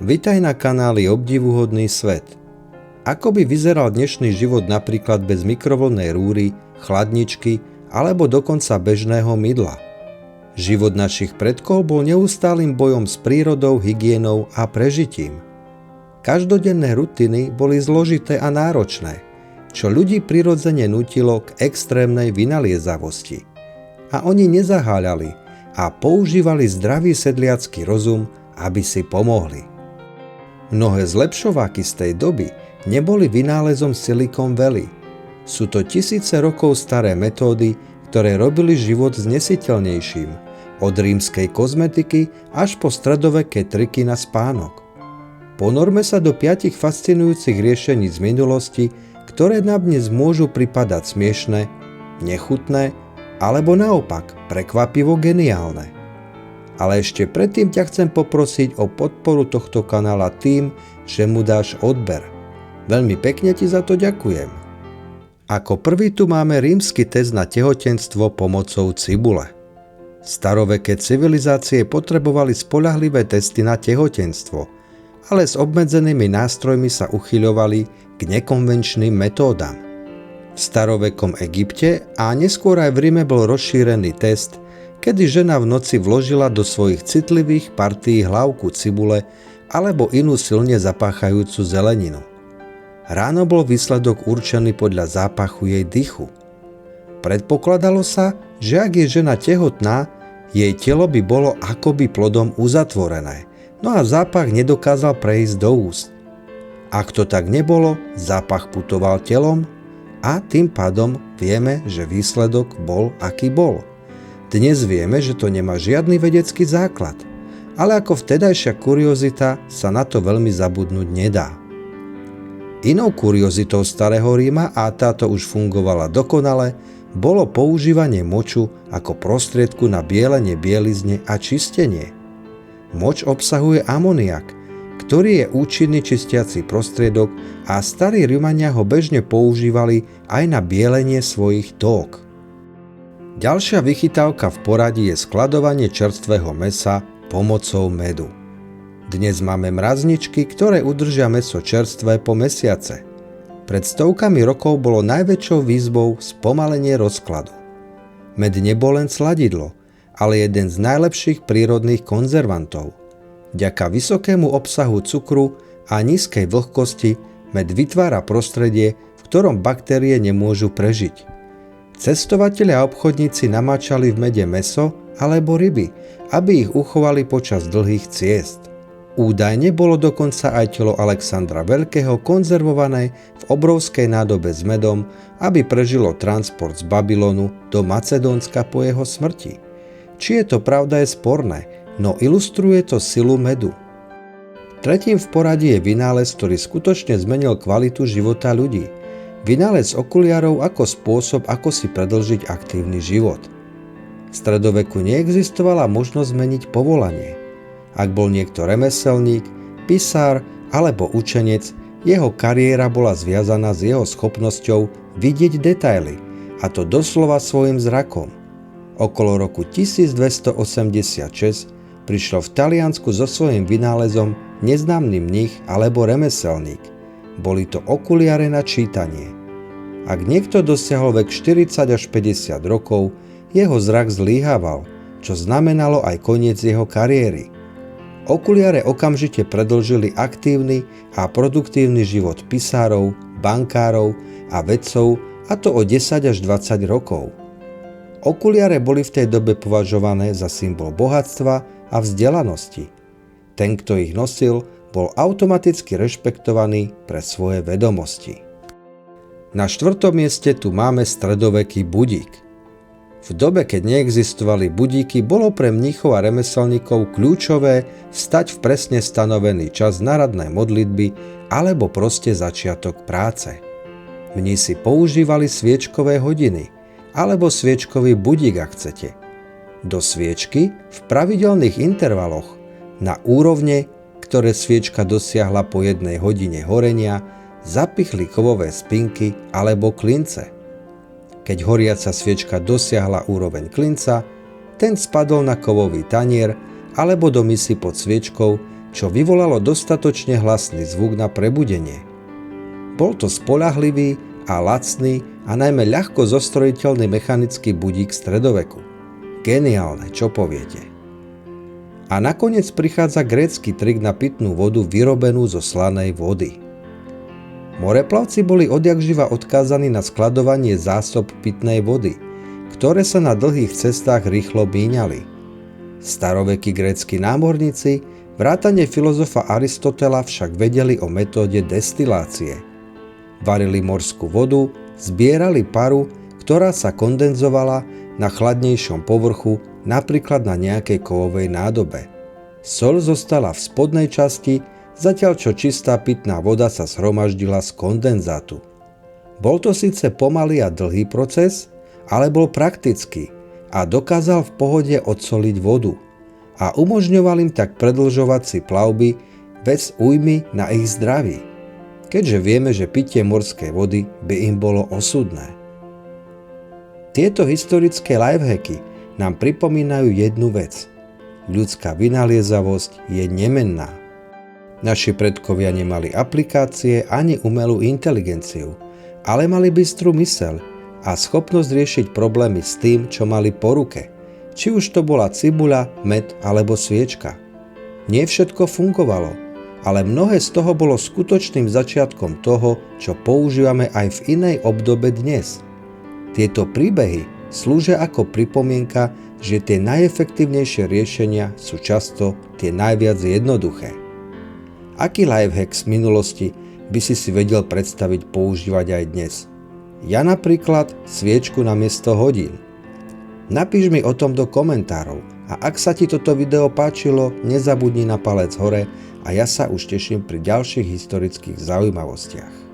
Vitaj na kanáli Obdivuhodný svet. Ako by vyzeral dnešný život napríklad bez mikrovlnnej rúry, chladničky alebo dokonca bežného mydla? Život našich predkov bol neustálym bojom s prírodou, hygienou a prežitím. Každodenné rutiny boli zložité a náročné, čo ľudí prirodzene nútilo k extrémnej vynaliezavosti. A oni nezaháľali a používali zdravý sedliacky rozum, aby si pomohli. Mnohé zlepšováky z tej doby neboli vynálezom Silicon Valley. Sú to tisíce rokov staré metódy, ktoré robili život znesiteľnejším, od rímskej kozmetiky až po stredoveké triky na spánok. Ponorme sa do 5 fascinujúcich riešení z minulosti, ktoré nám dnes môžu pripadať smiešne, nechutné alebo naopak prekvapivo geniálne. Ale ešte predtým ťa chcem poprosiť o podporu tohto kanála tým, že mu dáš odber. Veľmi pekne ti za to ďakujem. Ako prvý tu máme rímsky test na tehotenstvo pomocou cibule. Staroveké civilizácie potrebovali spoľahlivé testy na tehotenstvo, ale s obmedzenými nástrojmi sa uchyľovali k nekonvenčným metódam. V starovekom Egypte a neskôr aj v Ríme bol rozšírený test, kedy žena v noci vložila do svojich citlivých partií hlavku cibule alebo inú silne zapáchajúcu zeleninu. Ráno bol výsledok určený podľa zápachu jej dychu. Predpokladalo sa, že ak je žena tehotná, jej telo by bolo akoby plodom uzatvorené, no a zápach nedokázal prejsť do úst. Ak to tak nebolo, zápach putoval telom a tým pádom vieme, že výsledok bol aký bol. Dnes vieme, že to nemá žiadny vedecký základ, ale ako vtedajšia kuriozita sa na to veľmi zabudnúť nedá. Inou kuriozitou starého Ríma, a táto už fungovala dokonale, bolo používanie moču ako prostriedku na bielenie bielizne a čistenie. Moč obsahuje amoniak, ktorý je účinný čistiaci prostriedok a starí Rimania ho bežne používali aj na bielenie svojich dóg. Ďalšia vychytávka v poradí je skladovanie čerstvého mäsa pomocou medu. Dnes máme mrazničky, ktoré udržia mäso čerstvé po mesiace. Pred stovkami rokov bolo najväčšou výzvou spomalenie rozkladu. Med nebol len sladidlo, ale jeden z najlepších prírodných konzervantov. Vďaka vysokému obsahu cukru a nízkej vlhkosti med vytvára prostredie, v ktorom baktérie nemôžu prežiť. Cestovatelia a obchodníci namáčali v mede mäso alebo ryby, aby ich uchovali počas dlhých ciest. Údajne bolo dokonca aj telo Alexandra Veľkého konzervované v obrovskej nádobe s medom, aby prežilo transport z Babylonu do Macedónska po jeho smrti. Či je to pravda, je sporné, no ilustruje to silu medu. Tretím v poradí je vynález, ktorý skutočne zmenil kvalitu života ľudí. Vynález okuliarov ako spôsob, ako si predĺžiť aktívny život. V stredoveku neexistovala možnosť zmeniť povolanie. Ak bol niekto remeselník, pisár alebo učenec, jeho kariéra bola zviazaná s jeho schopnosťou vidieť detaily, a to doslova svojim zrakom. Okolo roku 1286 prišiel v Taliansku so svojím vynálezom neznámy mních alebo remeselník. Boli to okuliare na čítanie. Ak niekto dosiahol vek 40 až 50 rokov, jeho zrak zlyhával, čo znamenalo aj koniec jeho kariéry. Okuliare okamžite predĺžili aktívny a produktívny život pisárov, bankárov a vedcov, a to o 10 až 20 rokov. Okuliare boli v tej dobe považované za symbol bohatstva a vzdelanosti. Ten, kto ich nosil, bol automaticky rešpektovaný pre svoje vedomosti. Na 4. mieste tu máme stredoveký budík. V dobe, keď neexistovali budíky, bolo pre mníchov a remeselníkov kľúčové vstať v presne stanovený čas na radné modlitby alebo proste začiatok práce. Mnísi používali sviečkové hodiny alebo sviečkový budík, ak chcete. Do sviečky v pravidelných intervaloch na úrovne, ktoré sviečka dosiahla po 1 hodine horenia, zapichli kovové spinky alebo klince. Keď horiaca sviečka dosiahla úroveň klinca, ten spadol na kovový tanier alebo do misy pod sviečkou, čo vyvolalo dostatočne hlasný zvuk na prebudenie. Bol to spoľahlivý a lacný a najmä ľahko zostrojiteľný mechanický budík stredoveku. Geniálne, čo poviete? A nakoniec prichádza grécky trik na pitnú vodu vyrobenú zo slanej vody. Moreplavci boli odjakživa odkázaní na skladovanie zásob pitnej vody, ktoré sa na dlhých cestách rýchlo míňali. Starovekí grécki námorníci, vrátane filozofa Aristotela však vedeli o metóde destilácie. Varili morskú vodu, zbierali paru, ktorá sa kondenzovala na chladnejšom povrchu, napríklad na nejakej kovovej nádobe. Soľ zostala v spodnej časti, zatiaľ čo čistá pitná voda sa zhromaždila z kondenzátu. Bol to síce pomalý a dlhý proces, ale bol praktický a dokázal v pohode odsoliť vodu a umožňoval im tak predĺžovať si plavby bez újmy na ich zdraví, keďže vieme, že pitie morskej vody by im bolo osudné. Tieto historické lifehacky nám pripomínajú jednu vec. Ľudská vynaliezavosť je nemenná. Naši predkovia nemali aplikácie ani umelú inteligenciu, ale mali bystrú myseľ a schopnosť riešiť problémy s tým, čo mali po ruke, či už to bola cibuľa, med alebo sviečka. Nie všetko fungovalo, ale mnohé z toho bolo skutočným začiatkom toho, čo používame aj v inej obdobe dnes. Tieto príbehy slúžia ako pripomienka, že tie najefektívnejšie riešenia sú často tie najviac jednoduché. Aký lifehack z minulosti by si vedel predstaviť používať aj dnes? Ja napríklad sviečku namiesto hodín. Napíš mi o tom do komentárov a ak sa ti toto video páčilo, nezabudni na palec hore a ja sa už teším pri ďalších historických zaujímavostiach.